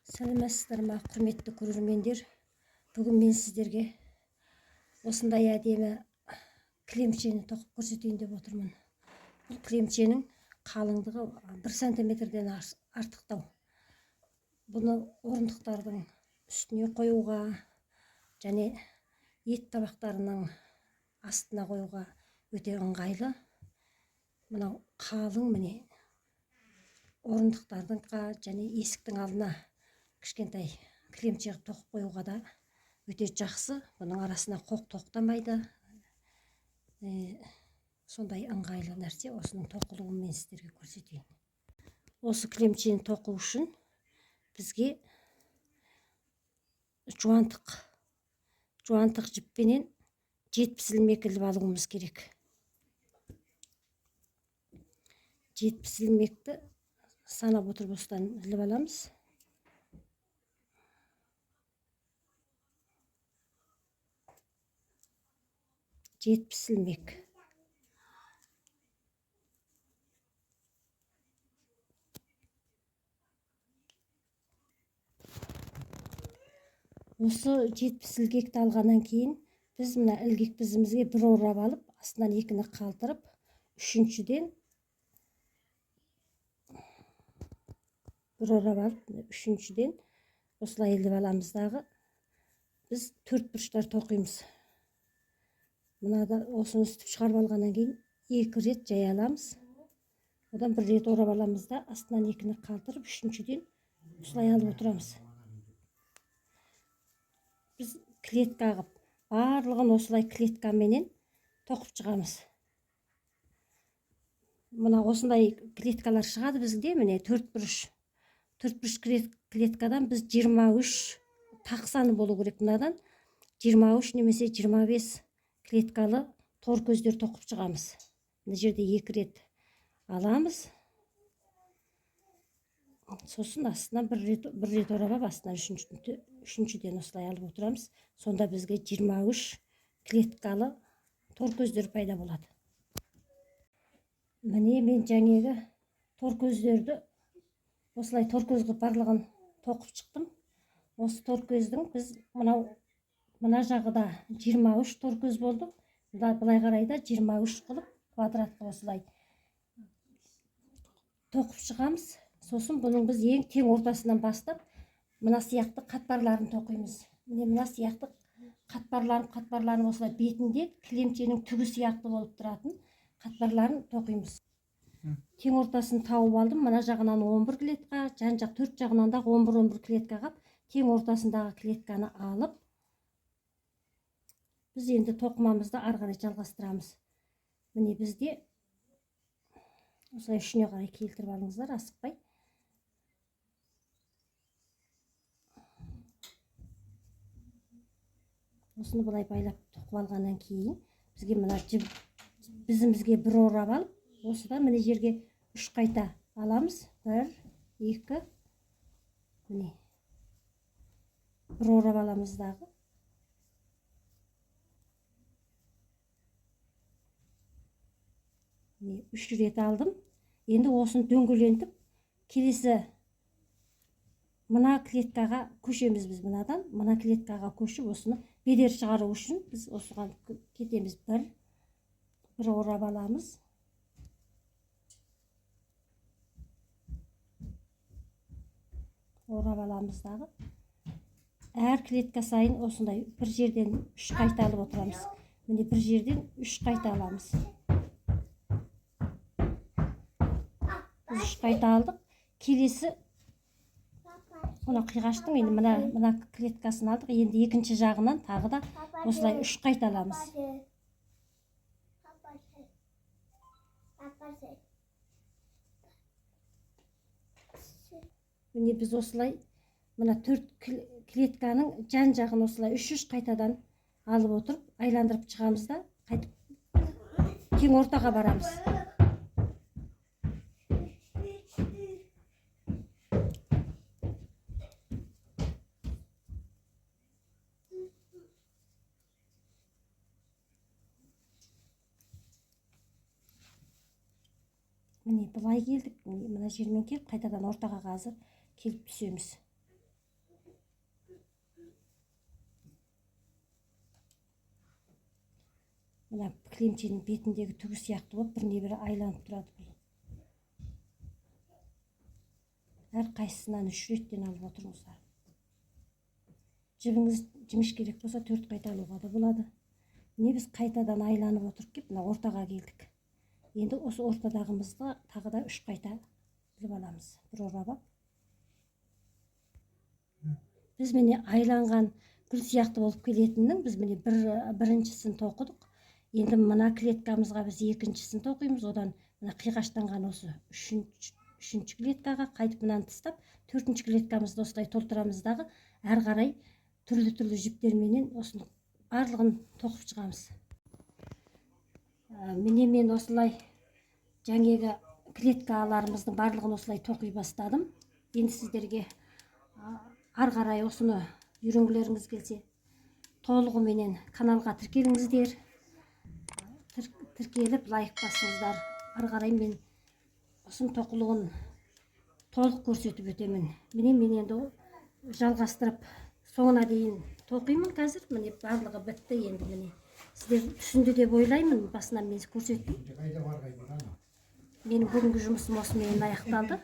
Сәлеметсіздер ме, құрметті көрермендер. Бүгін мен сіздерге осындай әдемі кілемшені тоқып көрсетейін деп отырмын. Бұл кілемшенің қалыңдығы 1 сантиметрден артықтау. Бұны орындықтардың үстіне қоюға және ет табақтарының астына қоюға өте ыңғайлы. Мынау қалың, міне орындықтардың және есіктің алдына кішкентай кілемше тоқып қоюға да өте жақсы. Бұның арасына қоқ тоқтамайды. Сондай ыңғайлы нәрсе. Осының тоқылуын мен сіздерге көрсетейін. Осы кілемшені тоқу үшін бізге жуантық жіппенен 70 ілмек іліп алуымыз керек. 70 ілмекті санап отырып осыдан іліп аламыз. Ілмек. Осы 70 ілгекті алғаннан кейін біз мына ілгек бізімізге бір орап алып, астынан екіні қалтырып, үшіншіден осылай іліп аламыз дағы. Біз 4 бұрыштар тоқимыз. Мынада осыны үстіп шығарып алғаннан кейін 2 рет жай аламыз. Одан 1 рет орап аламыз да, астынан екіні қалтырып, үшіншіден осылай алып отырамыз. Біз клетка қып, барлығын осылай клеткаменен тоқып шығамыз. Мына осындай клеткалар шығады бізге, міне 4 бұрыш клеткадан біз 23 тақсаны болу керек. Мынадан 23 немесе 25 клеткалы тор көздер тоқып шығамыз. Мына жерде 2 рет аламыз. Сосын астынан 1 рет орап, астынан үшіншіден осылай алып отырамыз. Сонда бізге 23 клеткалы тор көздер пайда болады. Міне мен жаңағы тор көздерді осылай тор көзгі барлығын тоқып шықтым. Осы тор көздің біз мына жағыда 23 тор көз болды. Былай қарайда 23 қылып квадратқа осылай тоқып шығамыз. Сосын бұның біз ең тең ортасынан бастап мына сияқты қатпарларын тоқимыз. Мына сияқты қатпарларын осылай бетінде кілемшенің түгі сияқты болып тұратын қатпарларын тоқимыз. Тең ортасын тауып алдым. Мына жағынан 11 клетка, жан жақ 4 жағынан да 11 клетка қап, тең ортасындағы клетканы алып, біз енді тоқымамызды ары қарай жалғастырамыз. Міне бізде осылай үшіне қарай келтіріп алыңыздар, асықпай. Осыны былай байлап тоқып алғаннан кейін бізге мына бізімізге бір орап алып, осыдан міне жерге 3 қайта аламыз. 1, 2, міне бір орап аламыз дағы. Міне 3 рет алдым. Енді осыны дөңгелентіп, келесі мына клеткаға көшеміз. Біз мына клеткаға көшіп, осыны бедер шығару үшін біз осыған кетеміз. Бір орап аламыз. Орап аламыз дағы. Әр клетка сайын осындай бір жерден 3 қайта алып отырамыз. Міне бір жерден 3 қайта аламыз. 3 қайта алдық. Келесі мына қиғаштың мына клеткасын алдық. Енді екінші жағынан тағы да осылай 3 қайта аламыз. Міне біз осылай мына 4 клетканың жан жағын осылай 3 қайтадан алып отырып, айландырып шығамыз да, қайтып тең ортаға барамыз. Міне былай келдік. Мына жермен келіп, қайтадан ортаға қазір келіп түсеміз. мына кілемшенің бетіндегі түгі сияқты болып біріне бірі айланып тұрады бұл. Әр қайсысынан 3 реттен алып отырыңыздар. Жібіңіз жіміш керек болса 4 қайта алуға да болады. Міне біз қайтадан айланып отырып кеп мына ортаға келдік. Енді осы ортадағымызға тағы да 3 қайта іліп аламыз. Бір орап. Біз міне айланған гүл сияқты болып келетіннің біз міне біріншісін тоқыдық. Енді мына клеткамызға біз екіншісін тоқимыз. Одан мына қиғаштанған осы үшінші клеткаға қайтып мынаны тастап, төртінші клеткамызды осылай толтырамыз дағы әр қарай түрлі жіптерменен осыны барлығын тоқып шығамыз. Міне мен осылай жаңағы клеткаларымыздың барлығын осылай тоқи бастадым. Енді сіздерге ар қарай осыны үйренгілеріңіз келсе, толығыменен каналға тіркеліңіздер. Тіркеліп лайк басыңыздар. Ар қарай мен осының тоқылуын толық көрсетіп өтемін. Міне мен енді жалғастырып соңына дейін тоқимын қазір. Міне барлығы бітті енді міне. Сіздер түсінді деп ойлаймын. Басынан мен көрсеттім. Менің бүгінгі жұмысым осымен аяқталды.